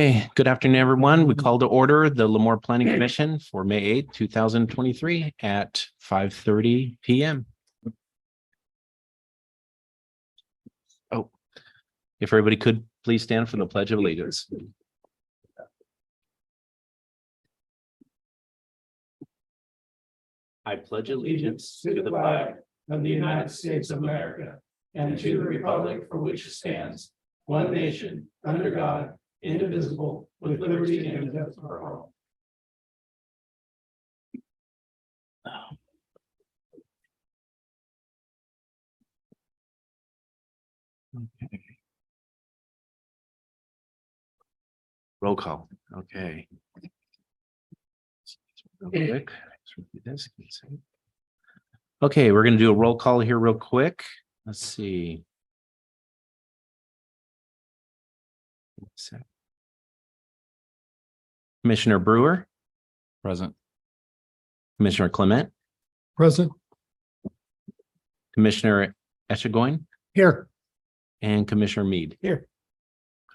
Hey, good afternoon, everyone. We call to order the Lemoore Planning Commission for May 8th, 2023 at 5:30 p.m. Oh, if everybody could please stand for the Pledge of Allegiance. I pledge allegiance to the flag of the United States of America and to the republic for which it stands, one nation, under God, indivisible, with liberty and justice for all. Okay. Roll call. Okay. Real quick. Let's repeat this. Okay, we're going to do a roll call here real quick. Let's see. Commissioner Brewer. Present. Commissioner Clement. Present. Commissioner Echegoyen. Here. And Commissioner Mead. Here.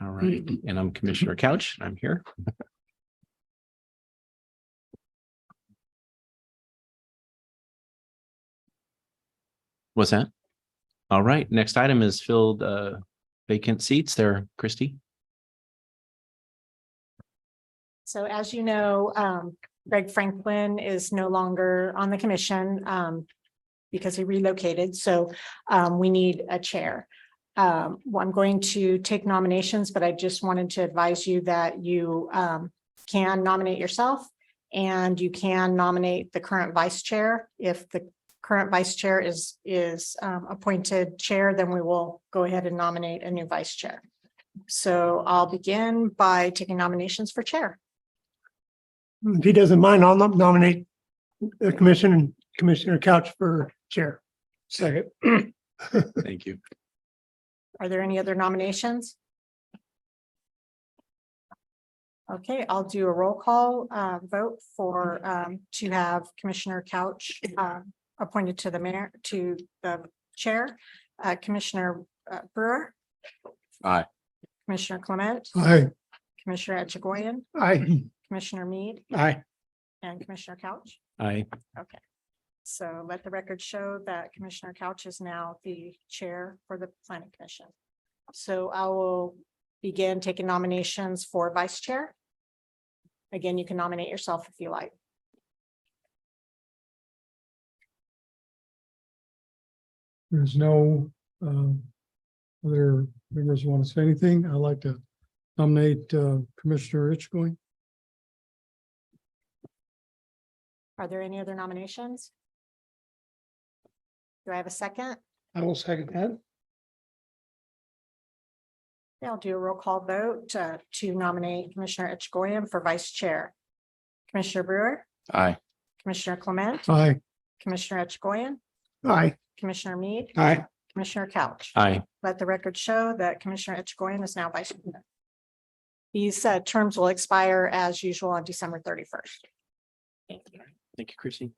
All right. And I'm Commissioner Couch. I'm here. What's that? All right. Next item is filled vacant seats there, Christy. So as you know, Greg Franklin is no longer on the commission because he relocated. So we need a chair. Well, I'm going to take nominations, but I just wanted to advise you that you can nominate yourself and you can nominate the current vice chair. If the current vice chair is appointed chair, then we will go ahead and nominate a new vice chair. So I'll begin by taking nominations for chair. If he doesn't mind, I'll nominate the Commissioner Couch for chair. Second. Thank you. Are there any other nominations? Okay, I'll do a roll call vote for to have Commissioner Couch appointed to the chair. Commissioner Brewer. Aye. Commissioner Clement. Aye. Commissioner Echegoyen. Aye. Commissioner Mead Aye. and Commissioner Couch. Aye. Okay. So let the record show that Commissioner Couch is now the chair for the Planning Commission. So I will begin taking nominations for vice chair. Again, you can nominate yourself if you like. There's no other members want to say anything. I'd like to nominate Commissioner Echegoyen. Are there any other nominations? Do I have a second? I will second that. Okay, I'll do a roll call vote to nominate Commissioner Echegoyen for vice chair. Commissioner Brewer, Aye. Commissioner Clement, Aye. Commissioner Echegoyen, Aye. Commissioner Mead, Aye. Commissioner Couch. Aye. Let the record show that Commissioner Echegoyen is now vice chair. These terms will expire as usual on December 31st. Thank you, Christy.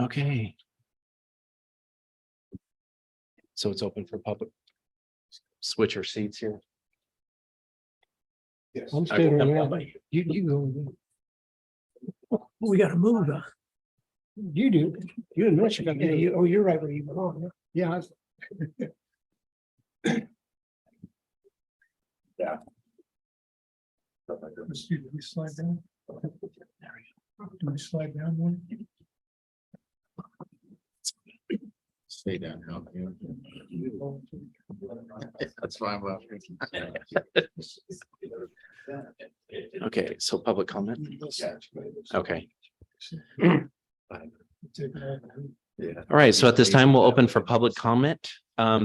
Okay. So it's open for public. Switch our seats here. Yes. I'm Okay, staying I'm- around. You go. We gotta move. You do. You and Mitch are gonna Yeah, do. you're right where you belong. Yeah. Yeah. Do we slide down? Do we slide down one? Stay down. That's fine. Well. Okay, so public comment. Okay. Yeah. All right, so at this time, we'll open for public comment.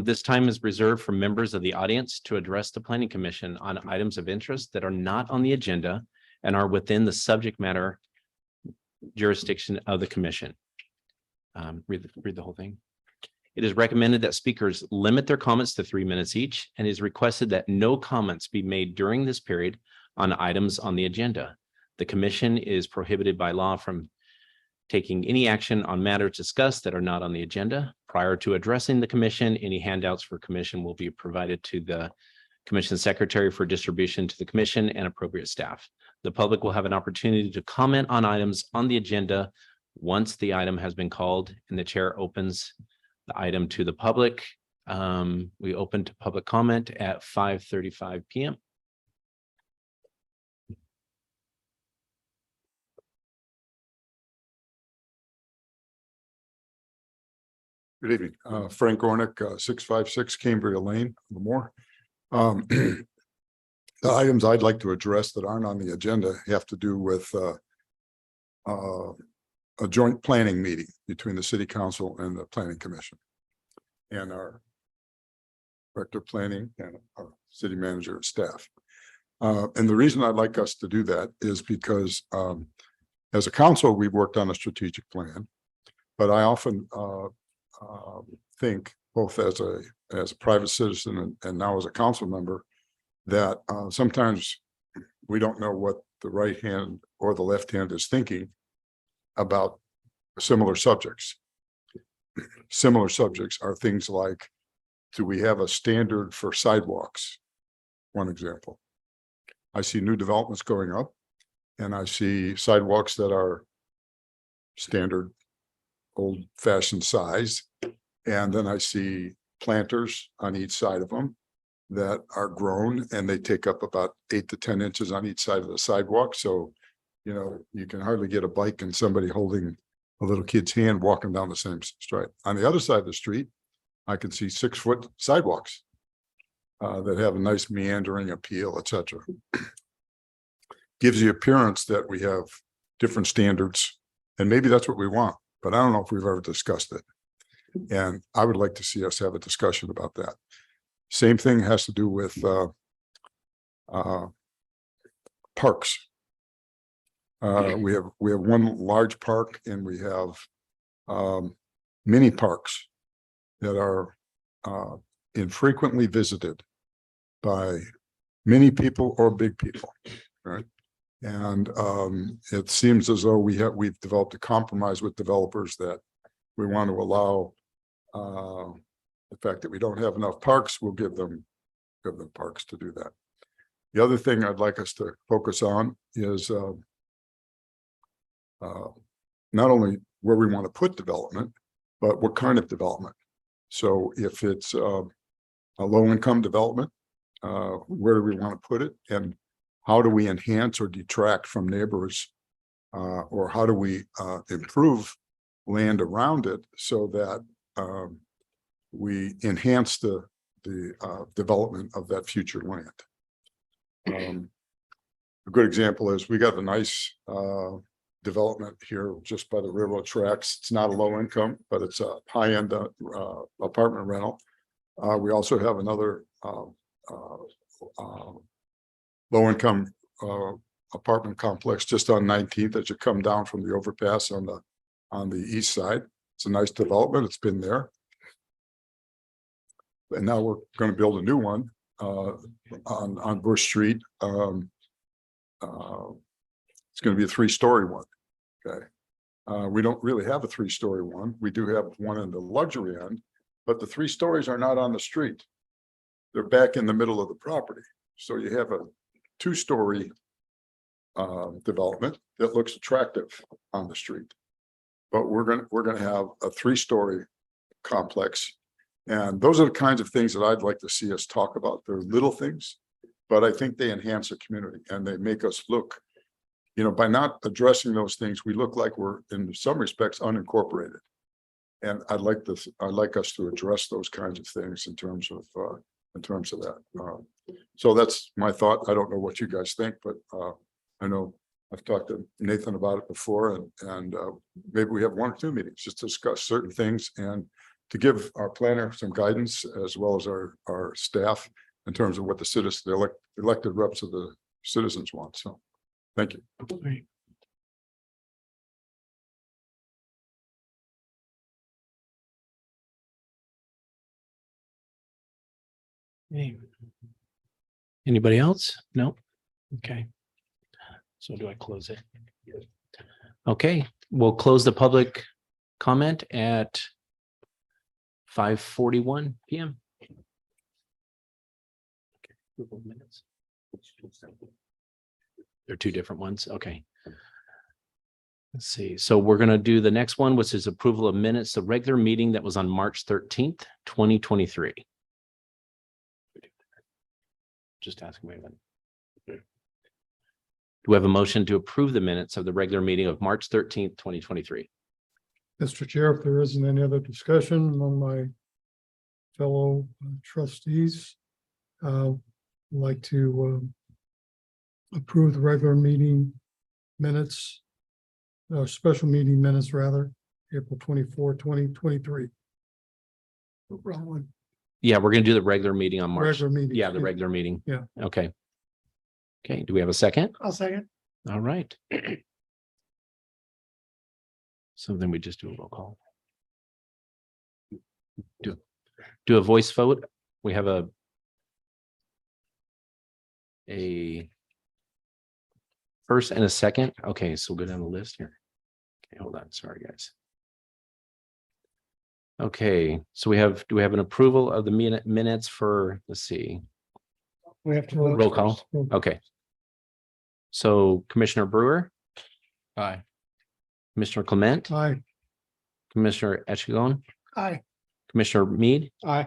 This time is reserved for members of the audience to address the Planning Commission on items of interest that are not on the agenda and are within the subject matter jurisdiction of the commission. Read the whole thing. It is recommended that speakers limit their comments to 3 minutes each, and is requested that no comments be made during this period on items on the agenda. The commission is prohibited by law from taking any action on matters discussed that are not on the agenda. Prior to addressing the commission, any handouts for commission will be provided to the Commission Secretary for distribution to the commission and appropriate staff. The public will have an opportunity to comment on items on the agenda once the item has been called and the chair opens the item to the public. We open to public comment at 5:35 PM. Good evening, Frank Gornick, 656 Cambria Lane, Lemoore. The items I'd like to address that aren't on the agenda have to do with a joint planning meeting between the city council and the planning commission and our director of planning and our city manager and staff. And the reason I'd like us to do that is because as a council, we've worked on a strategic plan, but I often think both as a private citizen and now as a council member that sometimes we don't know what the right hand or the left hand is thinking about similar subjects. Similar subjects are things like, do we have a standard for sidewalks? One example. I see new developments going up and I see sidewalks that are standard old-fashioned size. And then I see planters on each side of them that are grown and they take up about 8 to 10 inches on each side of the sidewalk. So, you know, you can hardly get a bike and somebody holding a little kid's hand walking down the same street. On the other side of the street, I can see 6-foot sidewalks that have a nice meandering appeal, etc. Gives the appearance that we have different standards, and maybe that's what we want, but I don't know if we've ever discussed it. And I would like to see us have a discussion about that. Same thing has to do with parks. We have one large park and we have mini parks that are infrequently visited by many people or big people, right? And it seems as though we've developed a compromise with developers that we want to allow the fact that we don't have enough parks, we'll give them parks to do that. The other thing I'd like us to focus on is not only where we want to put development, but what kind of development. So if it's a low-income development, where do we want to put it? And how do we enhance or detract from neighbors? Or how do we improve land around it so that we enhance the development of that future land? A good example is we got a nice development here just by the railroad tracks. It's not a low income, but it's a high-end apartment rental. We also have another low-income apartment complex just on 19th as you come down from the overpass on the east side. It's a nice development. It's been there. And now we're going to build a new one on Bush Street. It's going to be a 3-story one. Okay. We don't really have a 3-story one. We do have one in the luxury end, but the 3 stories are not on the street. They're back in the middle of the property. So you have a 2-story development that looks attractive on the street. But we're going to have a 3-story complex. And those are the kinds of things that I'd like to see us talk about. They're little things, but I think they enhance the community and they make us look, you know, by not addressing those things, we look like we're in some respects unincorporated. And I'd like us to address those kinds of things in terms of that. So that's my thought. I don't know what you guys think, but I know I've talked to Nathan about it before, and maybe we have 1 or 2 meetings just to discuss certain things and to give our planner some guidance as well as our staff in terms of what the elected reps of the citizens want. So thank you. Right. Anybody else? No? Okay. So do I close it? Okay, we'll close the public comment at 5:41 PM. Approval of minutes. They're two different ones. Okay. Let's see. So we're going to do the next one, which is approval of minutes, the regular meeting that was on March 13th, 2023. Just asking. Wait a minute. Do we have a motion to approve the minutes of the regular meeting of March 13th, 2023? Mr. Chair, if there isn't any other discussion among my fellow trustees, I'd like to approve the regular meeting minutes, special meeting minutes rather, April 24, 2023. Wrong one. Yeah, we're going to do the regular meeting on March. Regular meeting. Yeah, the regular meeting. Yeah. Okay. Okay, do we have a second? I'll second. All right. So then we just do a roll call. Do a voice vote. We have a first and a second. Okay, so we'll go down the list here. Okay, hold on. Sorry, guys. Okay, so do we have an approval of the minutes for, let's see, We have to. roll call? Okay. So Commissioner Brewer, Aye. Commissioner Clement, Aye. Commissioner Echegon, Aye. Commissioner Mead, Aye.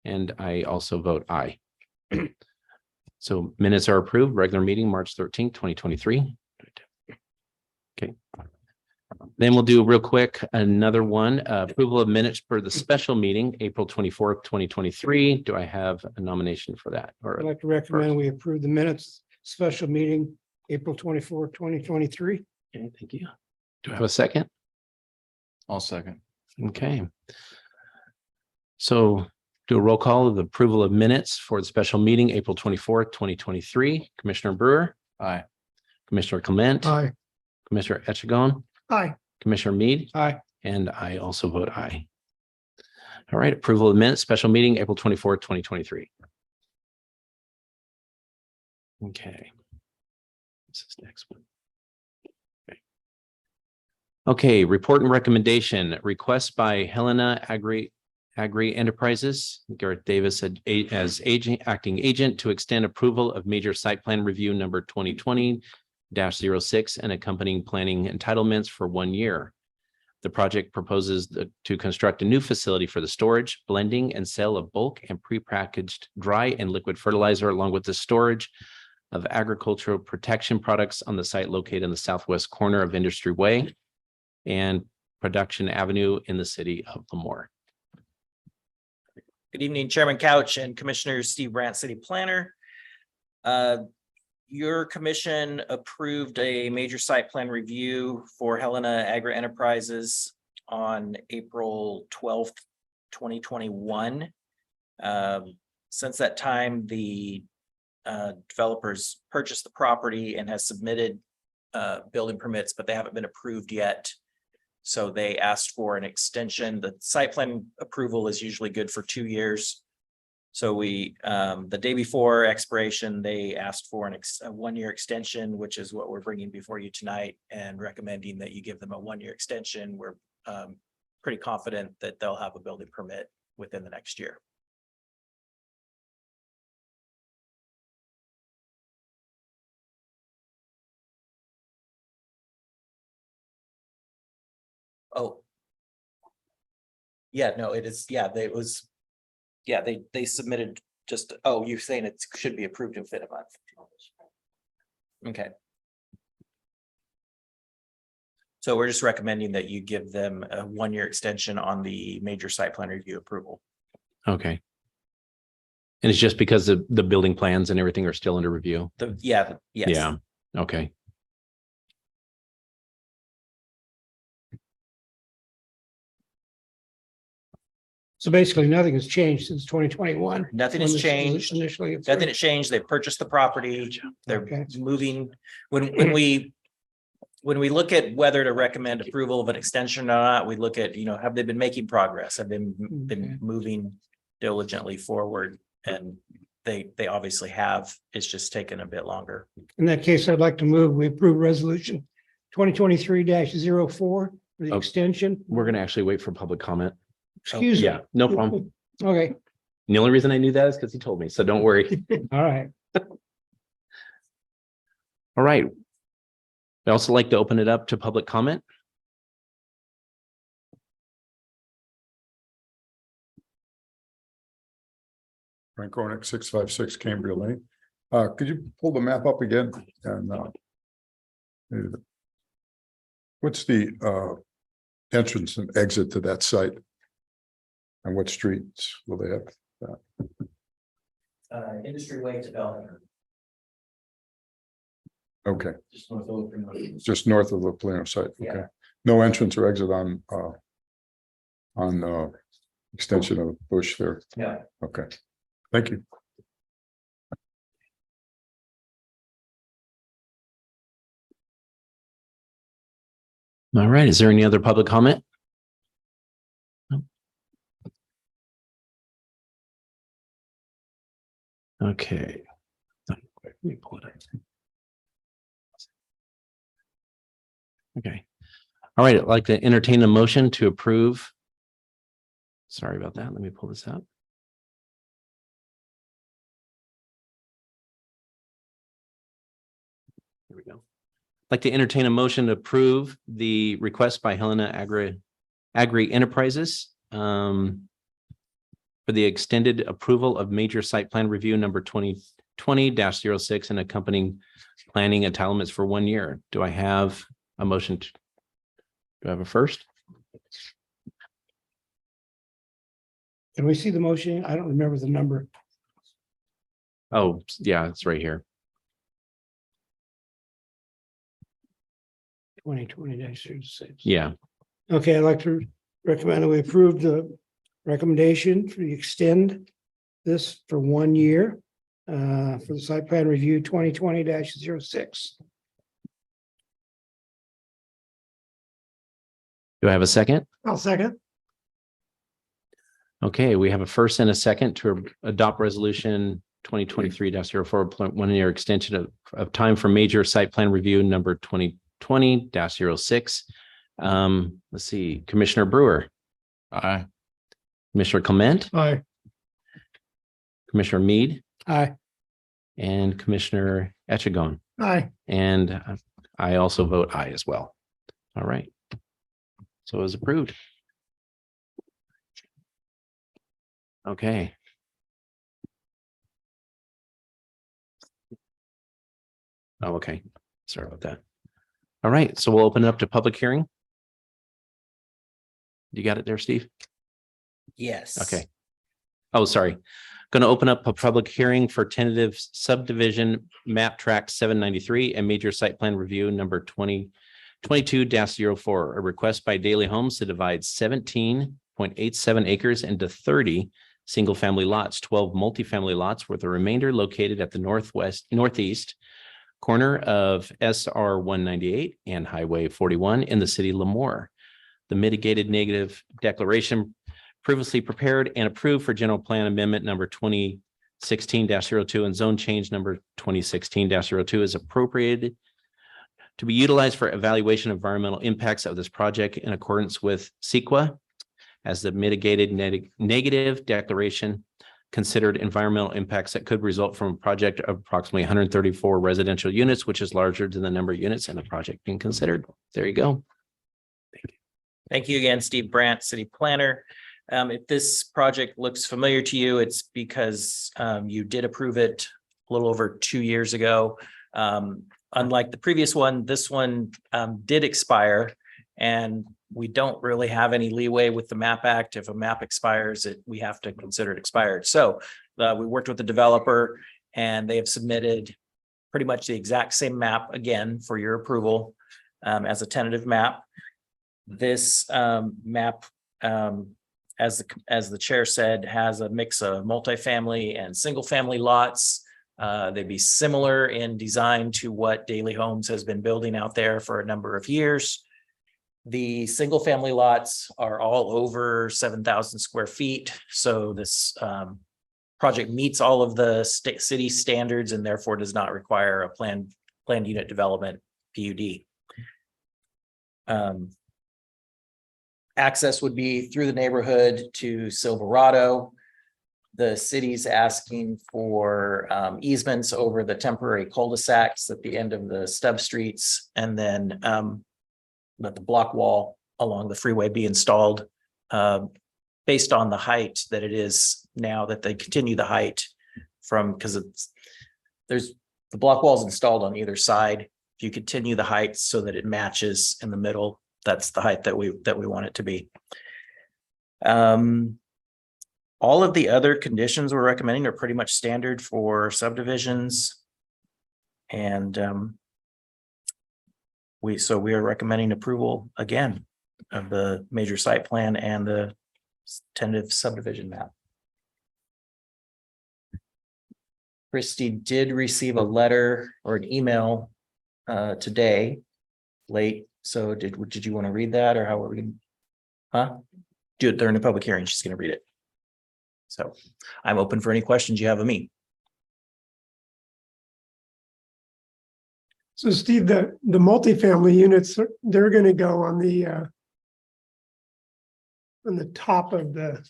and I also vote aye. So minutes are approved, regular meeting, March 13th, 2023. Okay. Then we'll do real quick, another one, approval of minutes for the special meeting, April 24th, 2023. Do I have a nomination for that? I'd Or like to recommend we approve the minutes, special meeting, April 24, 2023. okay, thank you. Do I have a second? I'll second. Okay. So do a roll call of the approval of minutes for the special meeting, April 24th, 2023. Commissioner Brewer, Aye. Commissioner Clement, Aye. Commissioner Echegon, Aye. Commissioner Mead, Aye. and I also vote aye. All right, approval of minutes, special meeting, April 24th, 2023. Okay. This is next one. Okay, report and recommendation, request by Helena Agri Enterprises, Garrett Davis as acting agent to extend approval of major site plan review number 2020-06 and accompanying planning entitlements for 1 year. The project proposes to construct a new facility for the storage, blending, and sale of bulk and prepackaged dry and liquid fertilizer, along with the storage of agricultural protection products on the site located in the southwest corner of Industry Way and Production Avenue in the city of Lemoore. Good evening, Chairman Couch and Commissioner Steve Brandt, City Planner. Your commission approved a major site plan review for Helena Agri Enterprises on April 12th, 2021. Since that time, the developers purchased the property and has submitted building permits, but they haven't been approved yet. So they asked for an extension. The site plan approval is usually good for 2 years. So we, the day before expiration, they asked for a 1-year extension, which is what we're bringing before you tonight and recommending that you give them a 1-year extension. We're pretty confident that they'll have a building permit within the next year. Oh. Yeah, no, it is, yeah, it was, yeah, they submitted just, oh, you're saying it should be approved within a month. Okay. So we're just recommending that you give them a 1-year extension on the major site plan review approval. Okay. And it's just because the building plans and everything are still under review? Yes. Yeah, okay. So basically, nothing has changed since 2021. Nothing has changed. Initially. Nothing has changed. They purchased the property. They're Okay. moving. When we look at whether to recommend approval of an extension or not, we look at, have they been making progress? Have they been moving diligently forward? And they obviously have. It's just taken a bit longer. In that case, I'd like to move, we approve resolution 2023-04 for the Okay. extension. We're going to actually wait for public comment. Excuse me. Yeah, no problem. Okay, The only reason I knew that is because he told me, so don't worry. All right. All right. I'd also like to open it up to public comment. Frank Ornick, 656 Cambria Lane. Could you pull the map up again? And what's the entrance and exit to that site? And what streets will they have? Industry Way development. Okay, Just north of just north of the Plano site. Okay. Yeah. No entrance or exit on extension of Bush there. Yeah. Okay, thank you. All right. Is there any other public comment? No. Okay. Let me pull it up. Okay. All right. I'd like to entertain a motion to approve. Sorry about that. Let me pull this out. Here we go. I'd like to entertain a motion to approve the request by Helena Agri Enterprises for the extended approval of major site plan review number 2020-06 and accompanying planning entitlements for 1 year. Do I have a motion? Do I have a first? Can we see the motion? I don't remember the number. Oh, yeah, it's right here. 2020-36. Yeah. Okay, I'd like to recommend that we approve the recommendation to extend this for 1 year for the site plan review 2020-06. Do I have a second? I'll second. Okay, we have a first and a second to adopt resolution 2023-04, 1 year extension of time for major site plan review number 2020-06. Let's see, Commissioner Brewer, Aye. Commissioner Clement, Aye. Commissioner Mead, Aye. and Commissioner Echegon. Aye. And I also vote aye as well. All right. So it was approved. Okay. Oh, okay. Sorry about that. All right, so we'll open it up to public hearing. You got it there, Steve? Yes. Okay. Oh, sorry. Going to open up a public hearing for tentative subdivision map tract 793 and major site plan review number 2022-04, a request by Daily Homes to divide 17.87 acres into 30 single-family lots, 12 multifamily lots, with the remainder located at the northeast corner of SR 198 and Highway 41 in the city of Lemoore. The mitigated negative declaration previously prepared and approved for general plan amendment number 2016-02 and zone change number 2016-02 is appropriated to be utilized for evaluation of environmental impacts of this project in accordance with CEQA, as the mitigated negative declaration considered environmental impacts that could result from a project of approximately 134 residential units, which is larger than the number of units in the project being considered. There you go. Thank you again, Steve Brandt, City Planner. If this project looks familiar to you, it's because you did approve it a little over 2 years ago. Unlike the previous one, this one did expire, and we don't really have any leeway with the MAP Act. If a map expires, we have to consider it expired. So we worked with the developer, and they have submitted pretty much the exact same map again for your approval as a tentative map. This map, as the chair said, has a mix of multifamily and single family lots. They'd be similar in design to what Daily Homes has been building out there for a number of years. The single family lots are all over 7,000 square feet. So this project meets all of the city standards and therefore does not require a planned unit development PUD. Access would be through the neighborhood to Silverado. the city's asking for easements over the temporary cul-de-sacs at the end of the stub streets, and then let the block wall along the freeway be installed based on the height that it is now, that they continue the height from, because there's the block walls installed on either side. If you continue the height so that it matches in the middle, that's the height that we want it to be. All of the other conditions we're recommending are pretty much standard for subdivisions. And we are recommending approval again of the major site plan and the tentative subdivision map. Christie did receive a letter or an email today, late. So did you want to read that, or how are we? Huh? Do it during the public hearing. She's going to read it. So I'm open for any questions you have of me. So Steve, the multifamily units, they're gonna go on the top of the,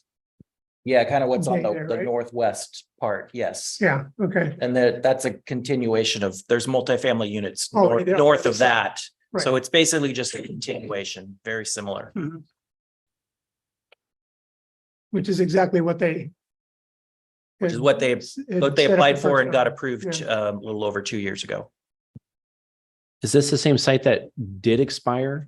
Yeah, kind of what's on Okay, there, the right? northwest part. Yes. yeah, okay, And that's a continuation of, there's multifamily units Oh, north, yeah, north of other side. that. So Right. it's basically just a continuation, very similar. which is exactly what they. Which is what they applied for and got approved Yeah. a little over 2 years ago. Is this the same site that did expire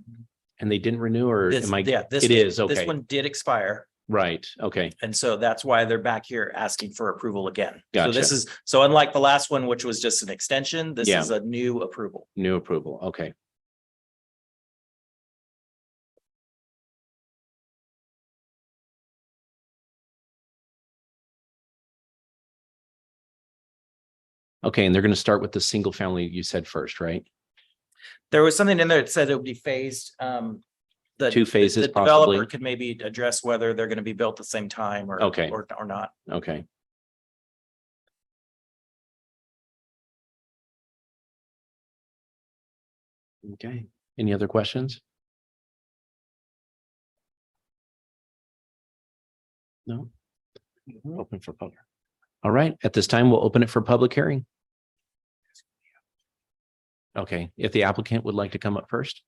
and they didn't renew, or This, am I? yeah, this It is, This okay, one did expire. right, okay, And so that's why they're back here asking for approval again. So this Gotcha. is, so unlike the last one, which was just an extension, this Yeah. is a new approval. new approval, okay. Okay, and they're gonna start with the single family you said first, right? There was something in there that said it would be phased. The 2 phases the developer possibly? could maybe address whether they're going to be built at the same time or Okay. or not. Okay. Okay, any other questions? No? Open for public. All right, at this time, we'll open it for public hearing. Okay, if the applicant would like to come up first.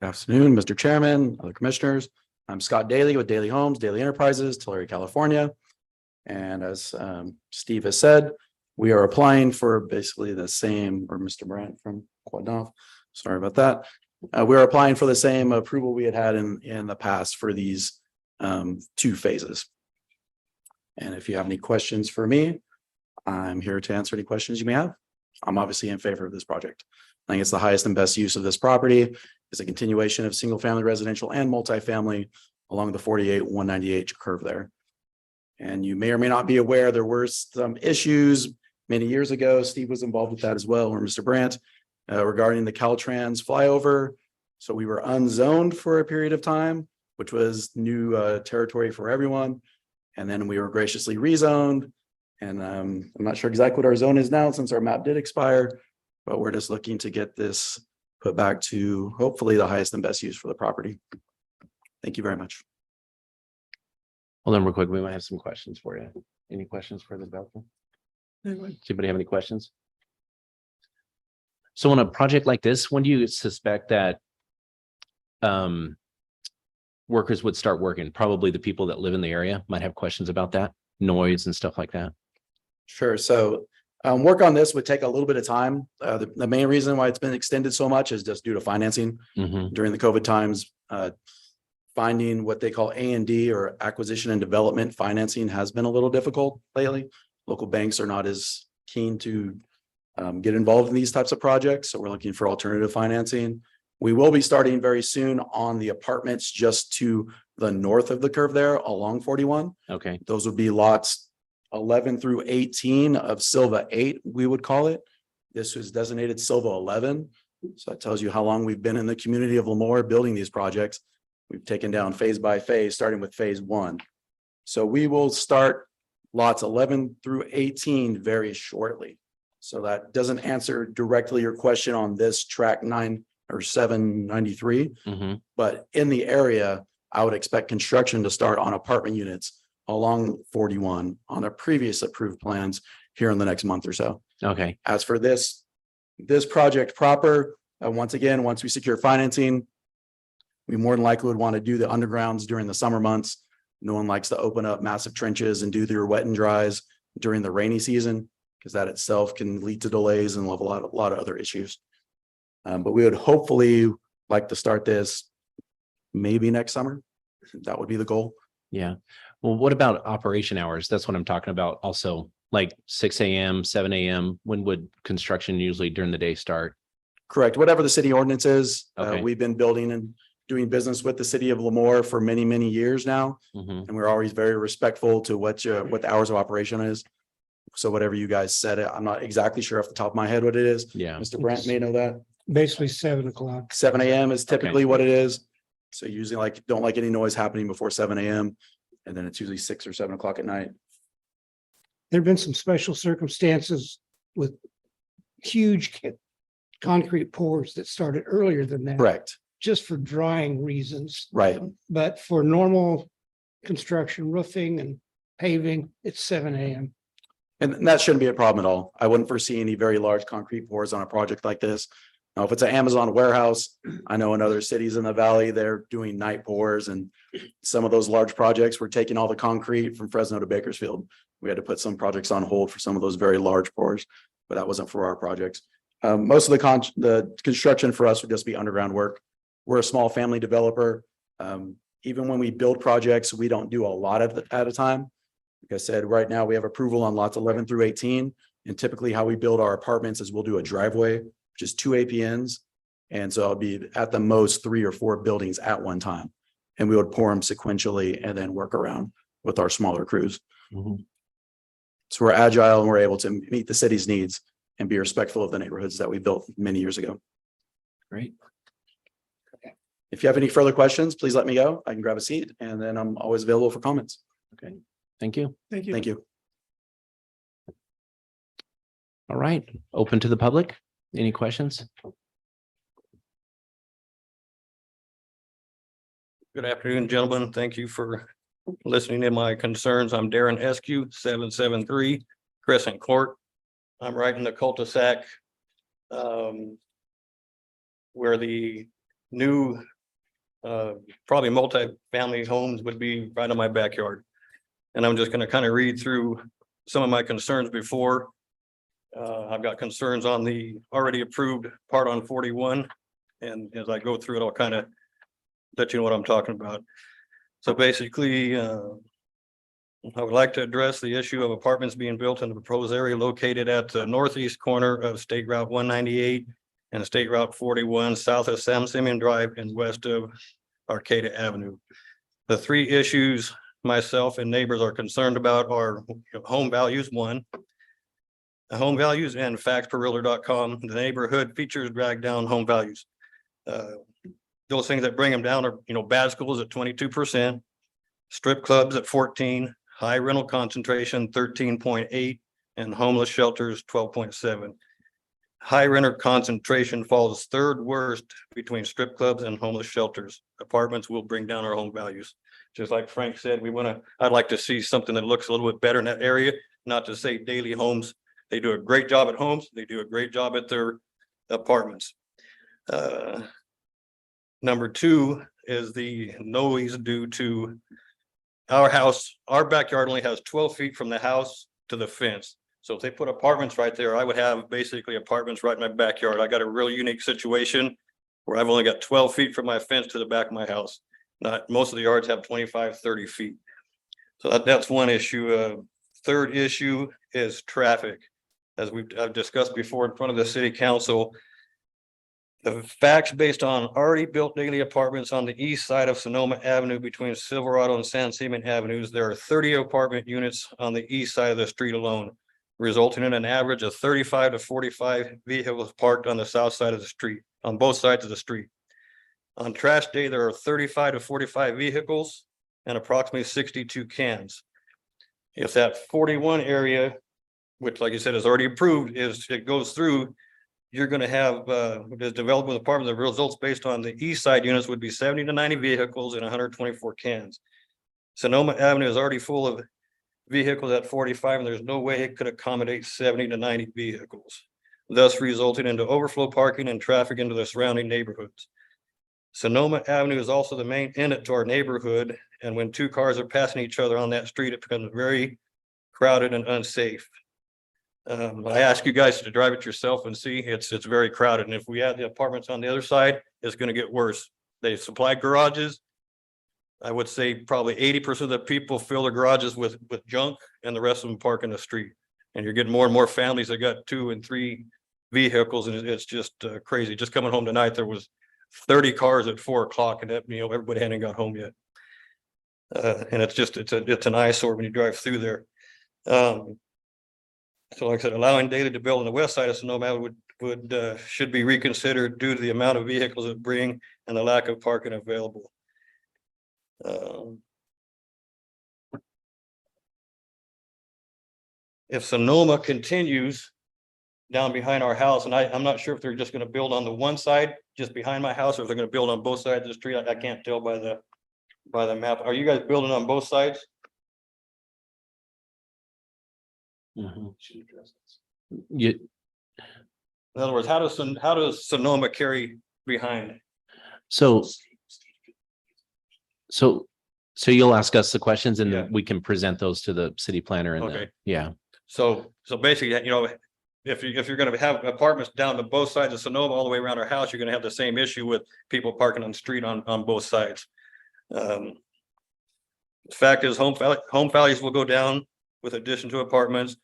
Good afternoon, Mr. Chairman, other commissioners. I'm Scott Daly with Daily Homes, Daily Enterprises, Tulare, California. And as Steve has said, we are applying for basically the same, or Mr. Brandt from Quadnoff. Sorry about that. We're applying for the same approval we had in the past for these 2 phases. And if you have any questions for me, I'm here to answer any questions you may have. I'm obviously in favor of this project. I think it's the highest and best use of this property. Is a continuation of single family residential and multifamily along the 48-198 curve there. And you may or may not be aware, there were some issues many years ago. Steve was involved with that as well, or Mr. Brandt, regarding the Caltrans flyover. So we were unzoned for a period of time, which was new territory for everyone. And then we were graciously rezoned. And I'm not sure exactly what our zone is now since our map did expire, but we're just looking to get this put back to hopefully the highest and best use for the property. Thank you very much. Hold on real quick, we might have some questions for you. Any questions for the developer? Does anybody have any questions? So on a project like this, when do you suspect that workers would start working? Probably the people that live in the area might have questions about that, noise and stuff like that. Sure. So work on this would take a little bit of time. The main reason why it's been extended so much is just due to financing. Mhm. During the COVID times, finding what they call A&D or acquisition and development financing has been a little difficult lately. Local banks are not as keen to get involved in these types of projects. So we're looking for alternative financing. We will be starting very soon on the apartments just to the north of the curve there along 41. Okay, Those would be lots 11 through 18 of Silva 8, we would call it. This was designated Silva 11. So that tells you how long we've been in the community of Lemoore building these projects. We've taken down phase by phase, starting with phase 1. So we will start lots 11 through 18 very shortly. So that doesn't answer directly your question on this track 9 or 793. Mhm. But in the area, I would expect construction to start on apartment units along 41 on the previous approved plans here in the next month or so. Okay, As for this project proper, once again, once we secure financing, we more than likely would want to do the undergrounds during the summer months. No one likes to open up massive trenches and do their wet and dries during the rainy season, because that itself can lead to delays and a lot of other issues. But we would hopefully like to start this maybe next summer. That would be the goal. yeah. Well, what about operation hours? That's what I'm talking about also, like 6 a.m., 7 a.m. When would construction usually during the day start? Correct. Whatever the city ordinance is, Okay. we've been building and doing business with the city of Lemoore for many, many years now. Mhm. And we're always very respectful to what the hours of operation is. So whatever you guys said, I'm not exactly sure off the top of my head what it is. Yeah, Mr. Brandt may know that. Basically 7 o'clock. 7 a.m. is typically what it is. So usually don't like any noise happening before 7 a.m. And then it's usually 6 or 7 o'clock at night. There've been some special circumstances with huge concrete pours that started earlier than that. Correct. Just for drying reasons. Right. But for normal construction, roofing and paving, it's 7 a.m. And that shouldn't be a problem at all. I wouldn't foresee any very large concrete pours on a project like this. Now, if it's an Amazon warehouse, I know in other cities in the valley, they're doing night pours, and some of those large projects, we're taking all the concrete from Fresno to Bakersfield. We had to put some projects on hold for some of those very large pours, but that wasn't for our projects. Most of the construction for us would just be underground work. We're a small family developer. Even when we build projects, we don't do a lot of it at a time. Like I said, right now we have approval on lots 11 through 18. And typically how we build our apartments is we'll do a driveway, which is 2 APNs. And so I'll be at the most 3 or 4 buildings at one time. And we would pour them sequentially and then work around with our smaller crews. Mhm. So we're agile and we're able to meet the city's needs and be respectful of the neighborhoods that we built many years ago. Great. If you have any further questions, please let me go. I can grab a seat and then I'm always available for comments. Okay, thank you. Thank you. Thank you. All right, open to the public. Any questions? Good afternoon, gentlemen. Thank you for listening to my concerns. I'm Darren Eskew, 773 Crescent Court. I'm right in the cul-de-sac where the new probably multi-family homes would be right in my backyard. And I'm just going to kind of read through some of my concerns before. I've got concerns on the already approved part on 41. And as I go through it, I'll kind of let you know what I'm talking about. So basically, I would like to address the issue of apartments being built in the proposed area located at the northeast corner of State Route 198 and State Route 41, south of San Simeon Drive and west of Arcata Avenue. The 3 issues myself and neighbors are concerned about are home values, 1. Home values and factsperrealtor.com. The neighborhood features drag down home values. Those things that bring them down are, bad schools at 22%, strip clubs at 14, high rental concentration 13.8, and homeless shelters 12.7. High renter concentration falls 3rd worst between strip clubs and homeless shelters. Apartments will bring down our home values. Just like Frank said, I'd like to see something that looks a little bit better in that area, not to say Daily Homes. They do a great job at homes. They do a great job at their apartments. Number 2 is the noise due to our house. Our backyard only has 12 feet from the house to the fence. So if they put apartments right there, I would have basically apartments right in my backyard. I got a really unique situation where I've only got 12 feet from my fence to the back of my house. Not most of the yards have 25, 30 feet. So that's one issue. 3rd issue is traffic. As I've discussed before in front of the city council, the facts based on already built daily apartments on the east side of Sonoma Avenue between Silverado and San Simeon Avenues, there are 30 apartment units on the east side of the street alone, resulting in an average of 35 to 45 vehicles parked on the south side of the street, on both sides of the street. On trash day, there are 35 to 45 vehicles and approximately 62 cans. If that 41 area, which like you said is already approved, it goes through, you're gonna have, this development apartment, the results based on the east side units would be 70 to 90 vehicles and 124 cans. Sonoma Avenue is already full of vehicles at 45, and there's no way it could accommodate 70 to 90 vehicles, thus resulting into overflow parking and traffic into the surrounding neighborhoods. Sonoma Avenue is also the main inlet to our neighborhood, and when two cars are passing each other on that street, it becomes very crowded and unsafe. I ask you guys to drive it yourself and see, it's very crowded, and if we add the apartments on the other side, it's gonna get worse. They supply garages. I would say probably 80% of the people fill their garages with junk, and the rest of them park in the street. And you're getting more and more families that got 2 and 3 vehicles, and it's just crazy. Just coming home tonight, there was 30 cars at 4 o'clock, and that, everybody hadn't got home yet. And it's an eyesore when you drive through there. So like I said, allowing daily to build on the west side of Sonoma should be reconsidered due to the amount of vehicles it bring and the lack of parking available. If Sonoma continues down behind our house, and I'm not sure if they're just gonna build on the one side, just behind my house, or if they're gonna build on both sides of the street, I can't tell by the map. Are you guys building on both sides? You, In other words, how does Sonoma carry behind? so you'll ask us the questions and Yeah. then we can present those to the city planner and Okay. yeah. So basically, if you're gonna have apartments down to both sides of Sonoma all the way around our house, you're gonna have the same issue with people parking on the street on both sides. The fact is, home values will go down with addition to apartments.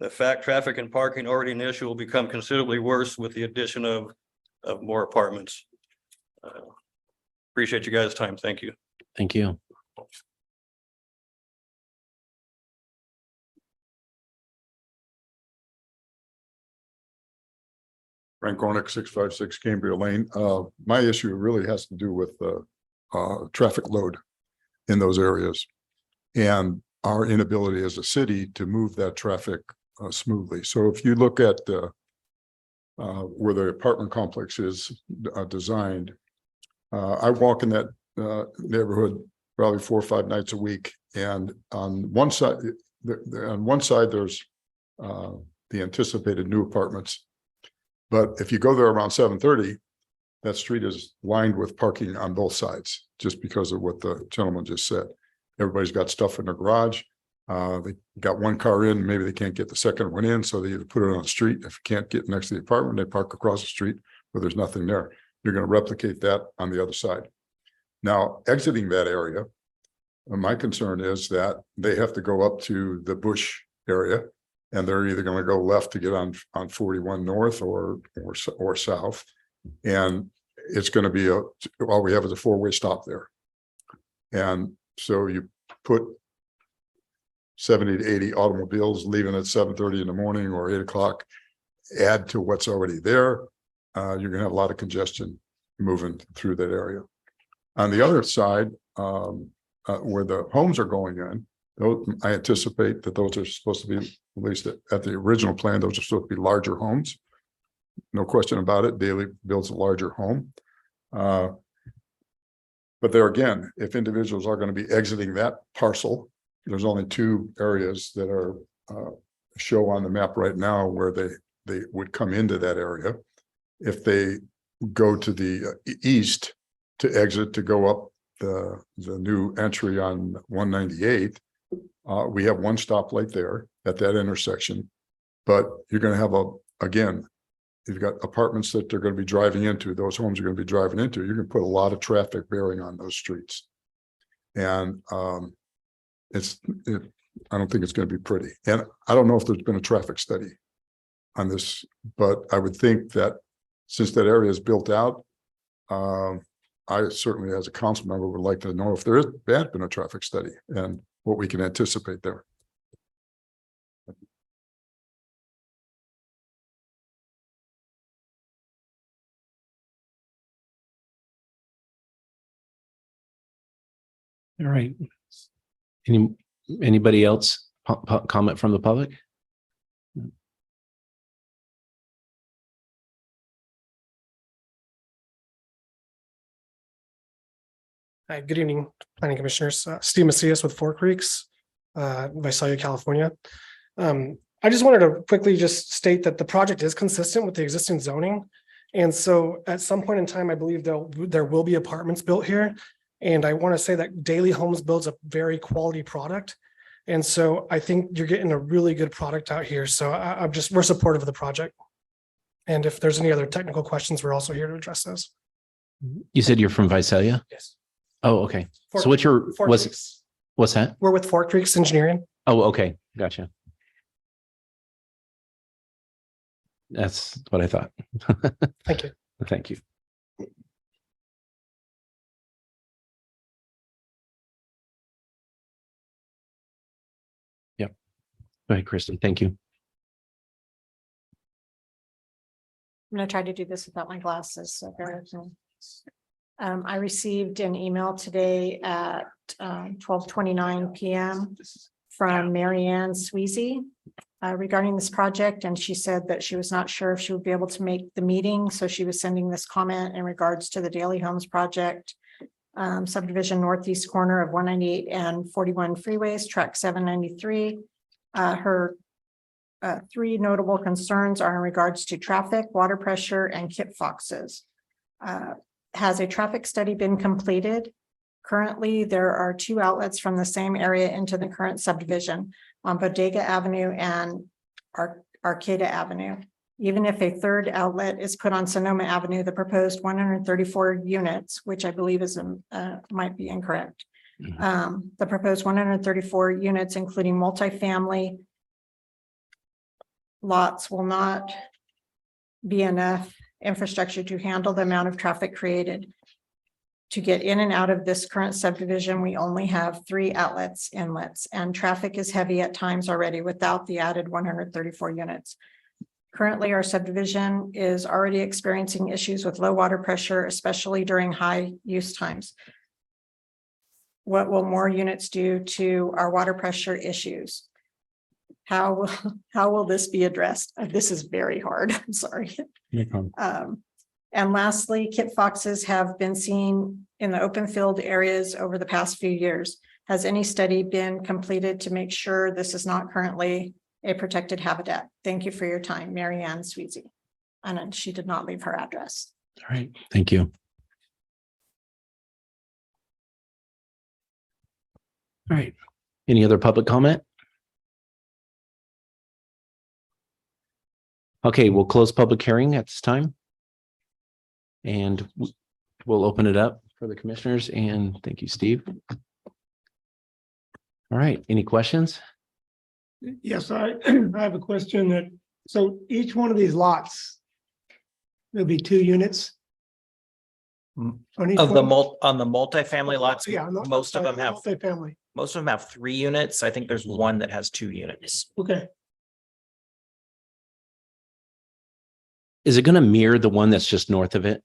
The fact traffic and parking already an issue will become considerably worse with the addition of more apartments. Appreciate you guys' time. Thank you. Thank you. Frank Gornick, 656 Cambria Lane. My issue really has to do with traffic load in those areas and our inability as a city to move that traffic smoothly. So if you look at where the apartment complex is designed, I walk in that neighborhood probably 4 or 5 nights a week, and on one side, there's the anticipated new apartments. But if you go there around 7:30, that street is lined with parking on both sides, just because of what the gentleman just said. Everybody's got stuff in their garage. They got one car in, maybe they can't get the second one in, so they either put it on the street. If you can't get next to the apartment, they park across the street where there's nothing there. You're going to replicate that on the other side. Now, exiting that area, my concern is that they have to go up to the Bush area, and they're either going to go left to get on 41 north or south. And it's going to be all we have is a 4-way stop there. And so you put 70 to 80 automobiles leaving at 7:30 in the morning or 8 o'clock, add to what's already there. You're going to have a lot of congestion moving through that area. On the other side, where the homes are going in, I anticipate that those are supposed to be, at least at the original plan, those are supposed to be larger homes. No question about it. Daily builds a larger home. But there again, if individuals are going to be exiting that parcel, there's only 2 areas that are show on the map right now where they would come into that area. If they go to the east to exit to go up the new entry on 198, we have one stoplight there at that intersection. But you're going to have again, you've got apartments that they're going to be driving into, those homes are going to be driving into. You're going to put a lot of traffic bearing on those streets. And I don't think it's going to be pretty. And I don't know if there's been a traffic study on this, but I would think that since that area is built out, I certainly, as a council member, would like to know if there has been a traffic study and what we can anticipate there. All right. Anybody else comment from the public? Hi, good evening, planning commissioners. Steve Macias with Four Creeks, Visalia, California. I just wanted to quickly just state that the project is consistent with the existing zoning. And so at some point in time, I believe there will be apartments built here. And I want to say that Daily Homes builds a very quality product. And so I think you're getting a really good product out here. So we're supportive of the project. And if there's any other technical questions, we're also here to address those. You said you're from Visalia? Yes. Oh, okay. So what's your, what's that? We're with Four Creeks Engineering. Oh, okay. Gotcha. That's what I thought. Thank you. Thank you. Yep. Go ahead, Kristen. Thank you. I'm gonna try to do this without my glasses, so bear with me. I received an email today at 12:29 PM from Marianne Sweezy regarding this project, and she said that she was not sure if she would be able to make the meeting, so she was sending this comment in regards to the Daily Homes project, subdivision northeast corner of 198 and 41 freeways, track 793. Her three notable concerns are in regards to traffic, water pressure, and kit foxes. Has a traffic study been completed? Currently, there are two outlets from the same area into the current subdivision on Bodega Avenue and Arcata Avenue. Even if a third outlet is put on Sonoma Avenue, the proposed 134 units, which I believe is might be incorrect. The proposed 134 units, including multifamily lots, will not be enough infrastructure to handle the amount of traffic created. To get in and out of this current subdivision, we only have 3 outlets, inlets, and traffic is heavy at times already without the added 134 units. Currently, our subdivision is already experiencing issues with low water pressure, especially during high use times. What will more units do to our water pressure issues? How will this be addressed? This is very hard. I'm sorry. And lastly, kit foxes have been seen in the open field areas over the past few years. Has any study been completed to make sure this is not currently a protected habitat? Thank you for your time, Marianne Sweezy. And she did not leave her address. All right. Thank you. All right. Any other public comment? Okay, we'll close public hearing at this time. And we'll open it up for the commissioners, and thank you, Steve. All right, any questions? Yes, I have a question that, so each one of these lots, there'll be 2 units? On each Of the one? on the multifamily lots, Yeah, most of them have multifamily. most of them have 3 units. I think there's one that has 2 units. Okay, Is it going to mirror the one that's just north of it?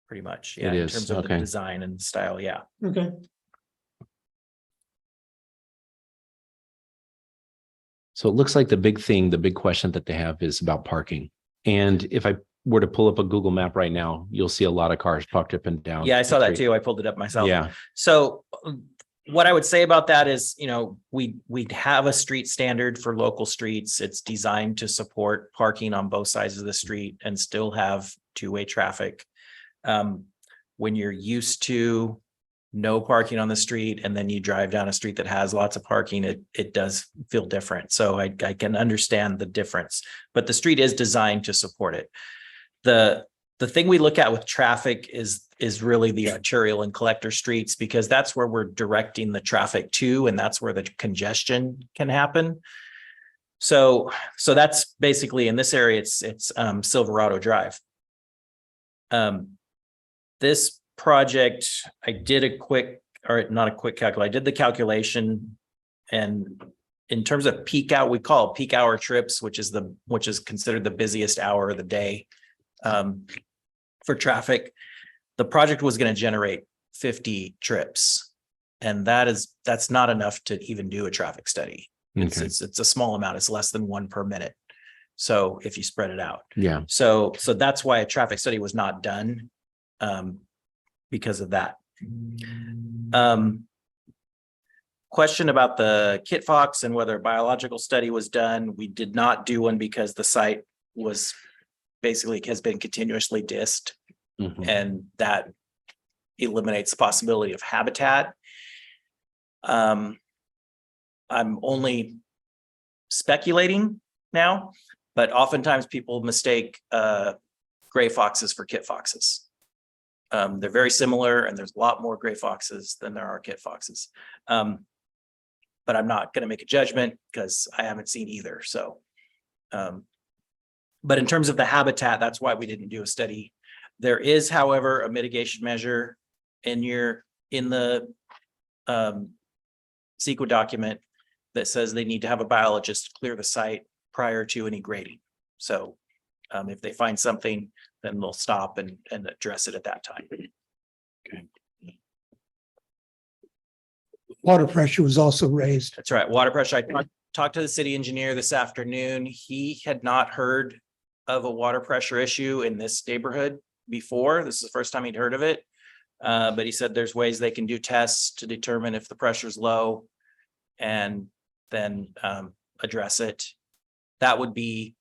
Pretty much, It yeah, in is, terms of the okay. design and style, yeah. okay. So it looks like the big question that they have is about parking. And if I were to pull up a Google map right now, you'll see a lot of cars parked up and down. Yeah, I saw the that street. too. I pulled it up myself. Yeah, So what I would say about that is, you know, we'd have a street standard for local streets. It's designed to support parking on both sides of the street and still have two-way traffic. When you're used to no parking on the street and then you drive down a street that has lots of parking, it does feel different. So I can understand the difference, but the street is designed to support it. The thing we look at with traffic is really the arterial and collector streets, because that's where we're directing the traffic to, and that's where the congestion can happen. So that's basically in this area, it's Silverado Drive. This project, I did a quick, or not a quick calculation, I did the calculation, and in terms of peak hour, we call it peak hour trips, which is considered the busiest hour of the day. For traffic, the project was going to generate 50 trips, and that's not enough to even do a traffic study. okay. It's a small amount. It's less than 1 per minute. So if you spread it out, Yeah, so that's why a traffic study was not done, because of that. Question about the kit fox and whether a biological study was done. We did not do one because the site was basically has been continuously dissed, Mhm. and that eliminates the possibility of habitat. I'm only speculating now, but oftentimes people mistake gray foxes for kit foxes. They're very similar, and there's a lot more gray foxes than there are kit foxes. But I'm not going to make a judgment because I haven't seen either. So, but in terms of the habitat, that's why we didn't do a study. There is, however, a mitigation measure in the CEQA document that says they need to have a biologist clear the site prior to any grading. So if they find something, then they'll stop and address it at that time. Water pressure was also raised. That's right. Water pressure. I talked to the city engineer this afternoon. He had not heard of a water pressure issue in this neighborhood before. This is the first time he'd heard of it. But he said there's ways they can do tests to determine if the pressure is low and then address it. That would be,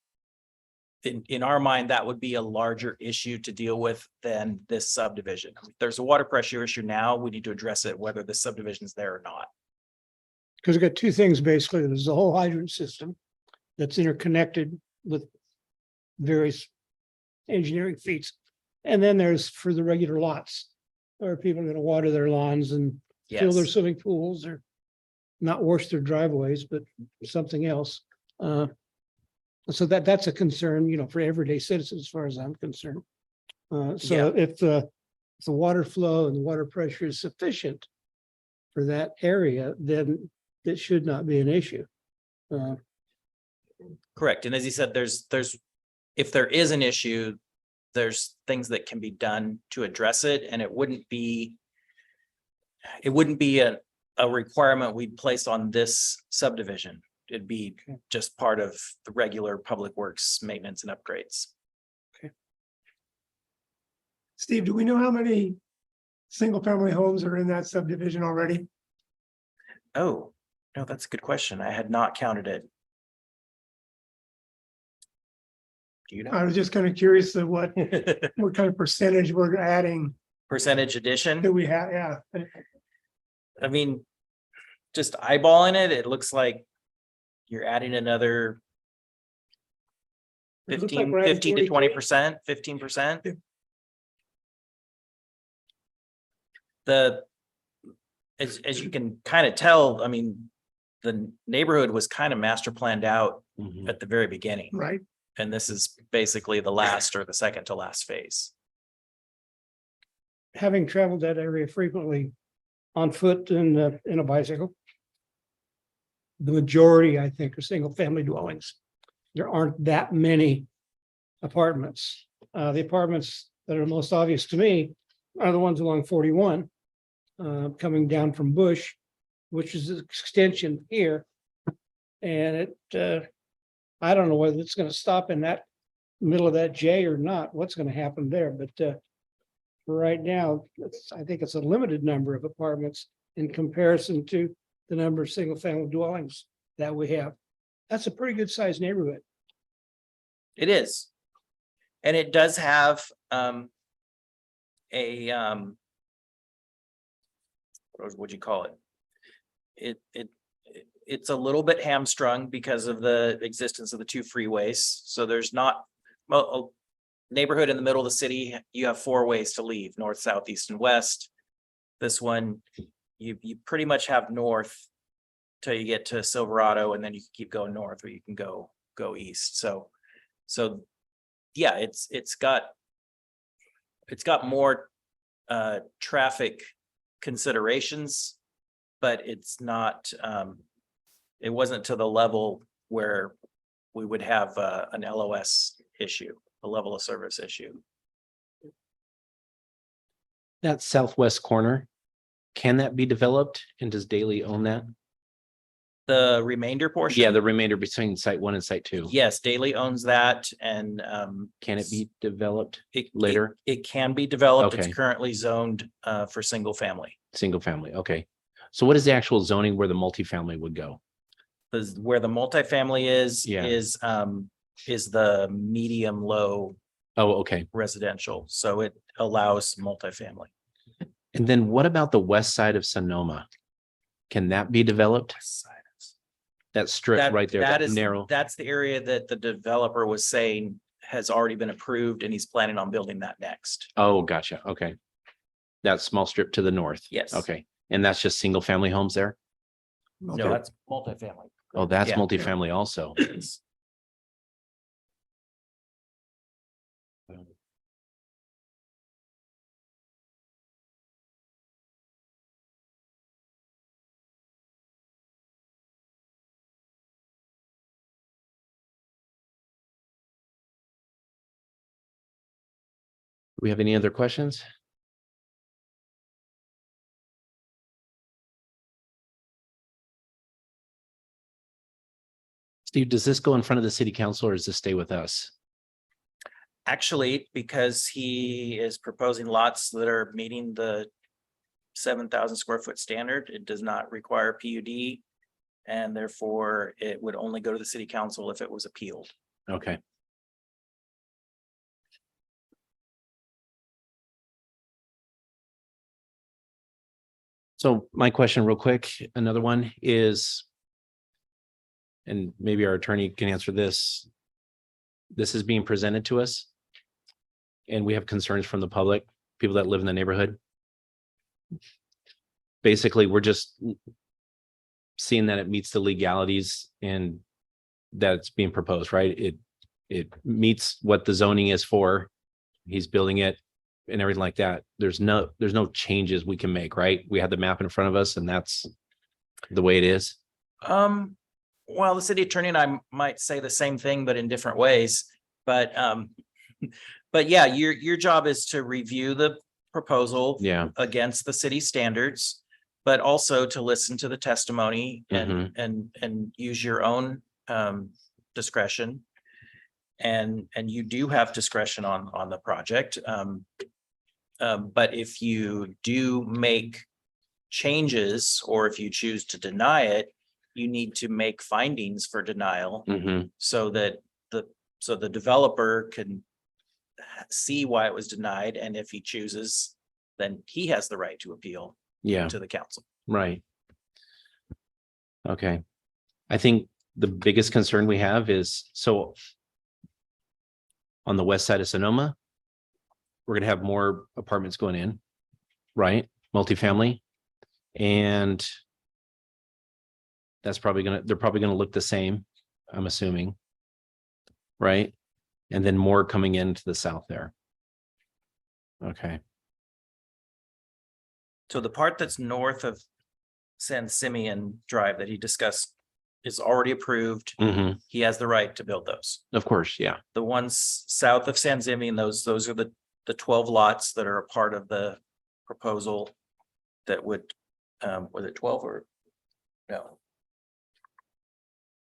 in our mind, that would be a larger issue to deal with than this subdivision. If there's a water pressure issue now, we need to address it, whether the subdivision is there or not. Because we've got two things basically. There's the whole hydrant system that's interconnected with various engineering feats. And then there's for the regular lots, where people are going to water their lawns and fill their Yes, swimming pools or not wash their driveways, but something else. So that's a concern, you know, for everyday citizens, as far as I'm concerned. So if the water flow and the water pressure is sufficient for that area, then it should not be an issue. correct. And as he said, if there is an issue, there's things that can be done to address it, and it wouldn't be a requirement we'd place on this subdivision. It'd be just part of the regular public works maintenance and upgrades. Steve, do we know how many single-family homes are in that subdivision already? Oh, no, that's a good question. I had not counted it. Do you I know? was just kind of curious of what kind of percentage we're adding Percentage addition? that we have, yeah. I mean, just eyeballing it, it looks like you're adding another It looks like 15, we're adding 15 to 43. 20%, 15%. Yeah. As you can kind of tell, I mean, the neighborhood was kind of master planned out Mhm. at the very beginning. Right, And this is basically the last or the second to last phase. Having traveled that area frequently on foot and in a bicycle, the majority, I think, are single-family dwellings. There aren't that many apartments. The apartments that are most obvious to me are the ones along 41, coming down from Bush, which is an extension here. And I don't know whether it's going to stop in that middle of that J or not, what's going to happen there, but for right now, I think it's a limited number of apartments in comparison to the number of single-family dwellings that we have. That's a pretty good sized neighborhood. It is. And it does have what would you call it? It's a little bit hamstrung because of the existence of the two freeways. So there's not a neighborhood in the middle of the city. You have four ways to leave: north, south, east, and west. This one, you pretty much have north till you get to Silverado, and then you can keep going north, or you can go east. So yeah, it's got more traffic considerations, but it's not it wasn't to the level where we would have an LOS issue, a level of service issue. That southwest corner, can that be developed? And does Daley own that? The remainder portion? Yeah, the remainder between site one and site two. Yes, Daley owns that and Can it be developed it later? It can be developed. It's Okay. currently zoned for single family. Single family, okay. So what is the actual zoning where the multifamily would go? Where the multifamily Yeah. is the medium low Oh, okay. residential, so it allows multifamily. And then what about the west side of Sonoma? Can that be developed? That strip That right there, that that is narrow, that's the area that the developer was saying has already been approved and he's planning on building that next. oh, gotcha, okay. That small strip to the north? Yes. Okay, and that's just single family homes there? No, that's multifamily. Oh, that's Yeah. multifamily also. Do we have any other questions? Steve, does this go in front of the city council or does this stay with us? Actually, because he is proposing lots that are meeting the 7,000 square foot standard, it does not require PUD. And therefore, it would only go to the city council if it was appealed. Okay. So my question real quick, another one is, and maybe our attorney can answer this. This is being presented to us. And we have concerns from the public, people that live in the neighborhood. Basically, we're just seeing that it meets the legalities and that's being proposed, right? It meets what the zoning is for. He's building it and everything like that. There's no changes we can make, right? We have the map in front of us and that's the way it is. Well, the city attorney and I might say the same thing, but in different ways. But yeah, your job is to review the proposal Yeah. against the city standards, but also to listen to the testimony and use your own discretion. And you do have discretion on the project. But if you do make changes or if you choose to deny it, you need to make findings for denial so that the developer can see why it was denied. And if he chooses, then he has the right to appeal to the council. Right. Okay. I think the biggest concern we have is, so on the west side of Sonoma, we're gonna have more apartments going in, right? Multifamily. And that's probably they're probably gonna look the same, I'm assuming. Right? And then more coming into the south there. Okay. So the part that's north of San Simeon Drive that he discussed is already approved. He has the right to build those. Of course, yeah. The ones south of San Simeon, those are the 12 lots that are a part of the proposal that would, was it 12 or no?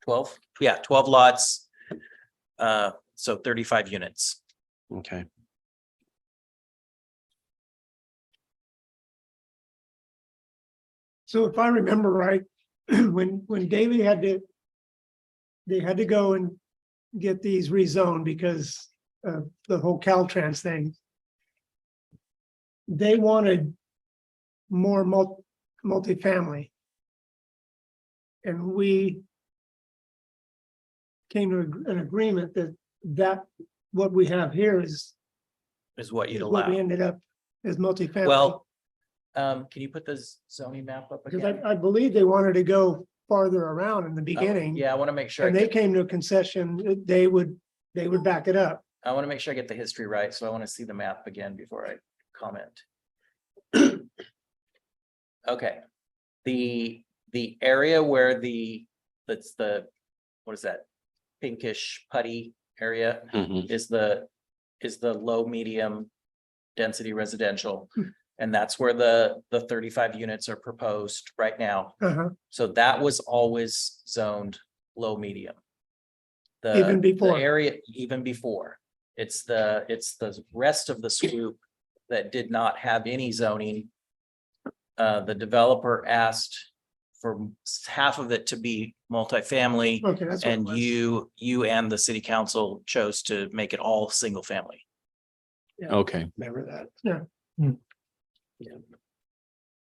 12? Yeah, 12 lots. So 35 units. Okay. So if I remember right, when Daley they had to go and get these rezoned because of the whole Caltrans thing. They wanted more multifamily. And we came to an agreement that what we have here is What you'd what we allow. ended up as multifamily. Well, can you put the zoning map up Because again? I believe they wanted to go farther around in the beginning. Yeah, I want to make sure. And they came to a concession, that they would back it up. I want to make sure I get the history right, so I want to see the map again before I comment. Okay, the area where that's the, what is that? Pinkish putty area is the low, medium density residential. And that's where the 35 units are proposed right now. Uh-huh. So that was always zoned low medium. Even The before. area, even before. It's the rest of the swoop that did not have any zoning. The developer asked for half of it to be multifamily. Okay, that's what it And was. you and the city council chose to make it all single family. Okay. Remember that. Yeah.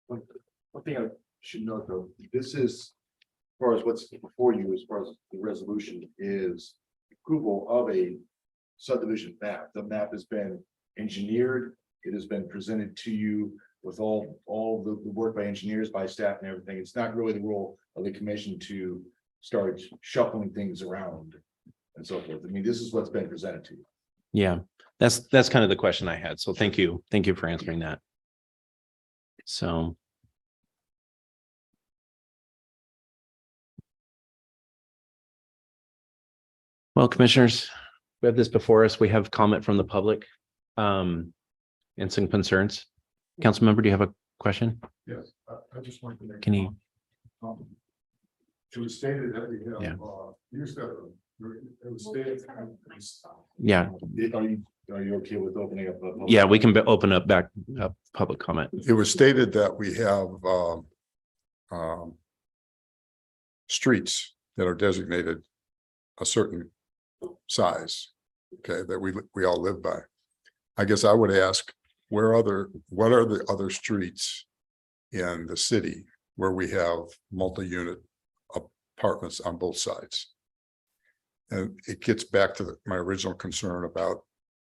One thing I should note though, this is, as far as what's before you, as far as the resolution is approval of a subdivision map. The map has been engineered. It has been presented to you with all the work by engineers, by staff and everything. It's not really the role of the commission to start shuffling things around and so forth. I mean, this is what's been presented to you. Yeah, that's kind of the question I had. So thank you. Thank you for answering that. So. Well, commissioners, we have this before us. We have comment from the public. And some concerns. Council member, do you have a question? Yes, I just wanted to make. Can you? It was stated that we Yeah. have, used that, it was stated. Yeah, Are you okay with opening up? a public yeah, we can open up back up public comment. It was stated that we have, streets that are designated a certain size, okay, that we all live by. I guess I would ask, what are the other streets in the city where we have multi-unit apartments on both sides? And it gets back to my original concern about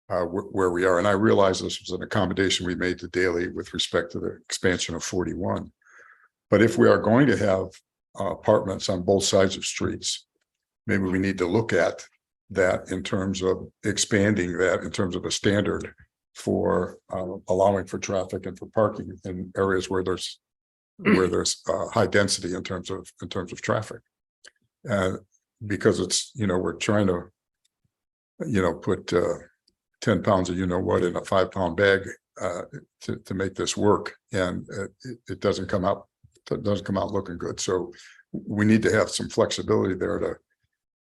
where we are. And I realize this was an accommodation we made to Daley with respect to the expansion of 41. But if we are going to have apartments on both sides of streets, maybe we need to look at that in terms of expanding that in terms of a standard for allowing for traffic and for parking in areas where there's high density in terms of traffic. Because it's, we're trying to, put 10 pounds of what in a 5-pound bag to make this work, and it doesn't come out looking good. So we need to have some flexibility there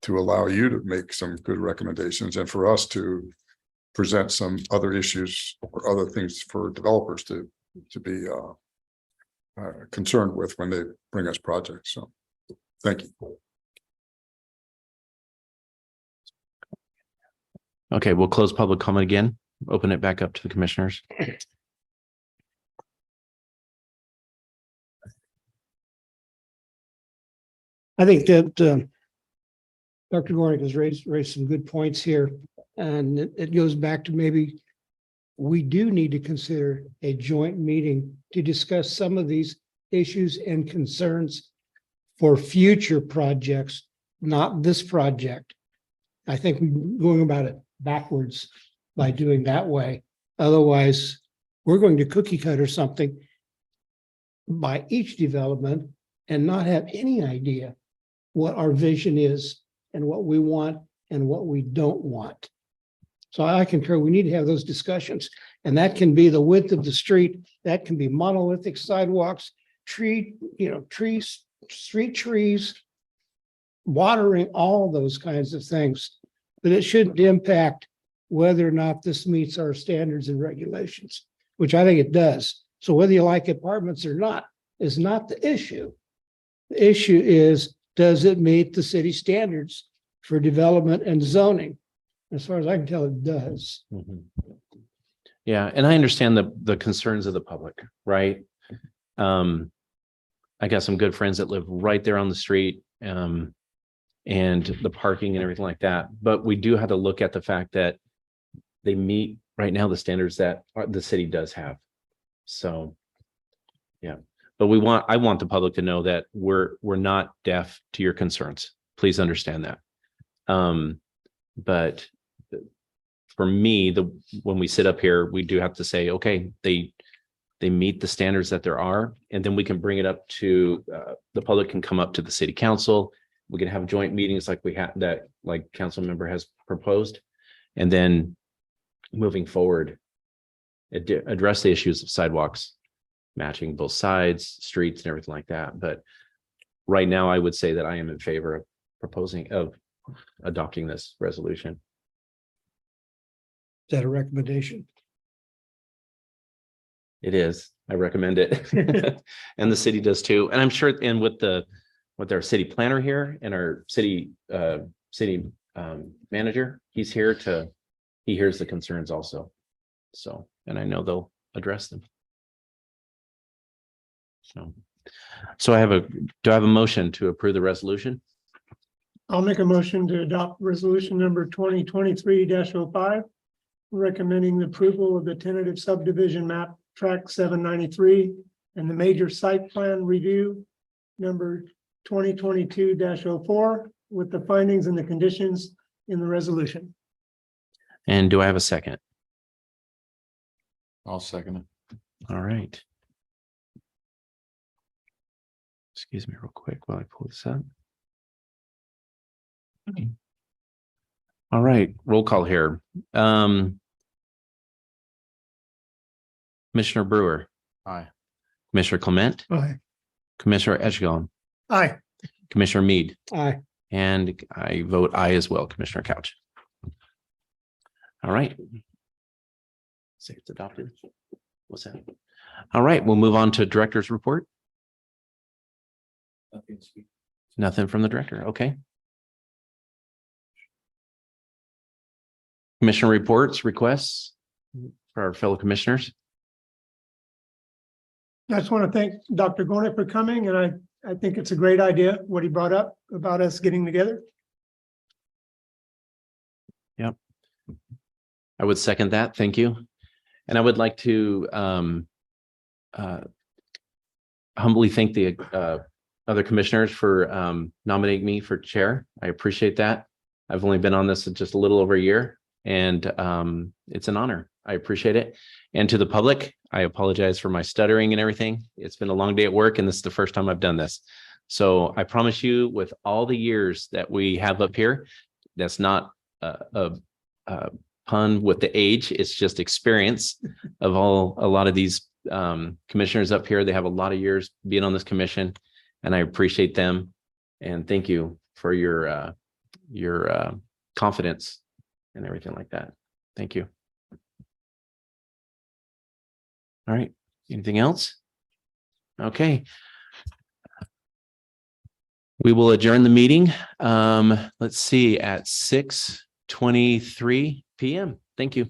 to allow you to make some good recommendations and for us to present some other issues or other things for developers to be concerned with when they bring us projects. So thank you. Okay, we'll close public comment again. Open it back up to the commissioners. I think that Dr. Gornick has raised some good points here, and it goes back to maybe we do need to consider a joint meeting to discuss some of these issues and concerns for future projects, not this project. I think we're going about it backwards by doing that way. Otherwise, we're going to cookie cutter something by each development and not have any idea what our vision is and what we want and what we don't want. So I concur, we need to have those discussions, and that can be the width of the street, that can be monolithic sidewalks, trees, street trees, watering, all those kinds of things. But it shouldn't impact whether or not this meets our standards and regulations, which I think it does. So whether you like apartments or not is not the issue. The issue is, does it meet the city standards for development and zoning? As far as I can tell, it does. Mhm. Yeah, and I understand the concerns of the public, right? I got some good friends that live right there on the street, and the parking and everything like that. But we do have to look at the fact that they meet right now the standards that the city does have. So, yeah, but I want the public to know that we're not deaf to your concerns. Please understand that. But for me, when we sit up here, we do have to say, okay, they meet the standards that there are, and then we can bring it up to the public can come up to the city council. We can have joint meetings like we had that, like council member has proposed, and then moving forward, address the issues of sidewalks, matching both sides, streets and everything like that. But right now, I would say that I am in favor of adopting this resolution. Is that a recommendation? It is. I recommend it. And the city does too. And I'm sure, and with our city planner here and our city manager, he's here he hears the concerns also. So, and I know they'll address them. So do I have a motion to approve the resolution? I'll make a motion to adopt resolution number 2023-05. Recommending the approval of the tentative subdivision map track 793 and the major site plan review number 2022-04 with the findings and the conditions in the resolution. And do I have a second? I'll second it. All right. Excuse me real quick while I pull this up. All right, roll call here. Commissioner Brewer, Aye. Commissioner Clement, Aye. Commissioner Edgecombe, Aye. Commissioner Mead, Aye. and I vote aye as well, Commissioner Couch. All right. Say it's adopted. What's that? All right, we'll move on to director's report. Nothing from the director. Okay. Commissioner reports, requests for our fellow commissioners. I just want to thank Dr. Gornick for coming, and I think it's a great idea, what he brought up about us getting together. Yep. I would second that. Thank you. And I would like to humbly thank the other commissioners for nominating me for chair. I appreciate that. I've only been on this just a little over a year, and it's an honor. I appreciate it. And to the public, I apologize for my stuttering and everything. It's been a long day at work, and this is the first time I've done this. So I promise you, with all the years that we have up here, that's not a pun with the age. It's just experience of a lot of these commissioners up here. They have a lot of years being on this commission, and I appreciate them. And thank you for your confidence and everything like that. Thank you. All right. Anything else? Okay. We will adjourn the meeting. Let's see, at 6:23 p.m. Thank you.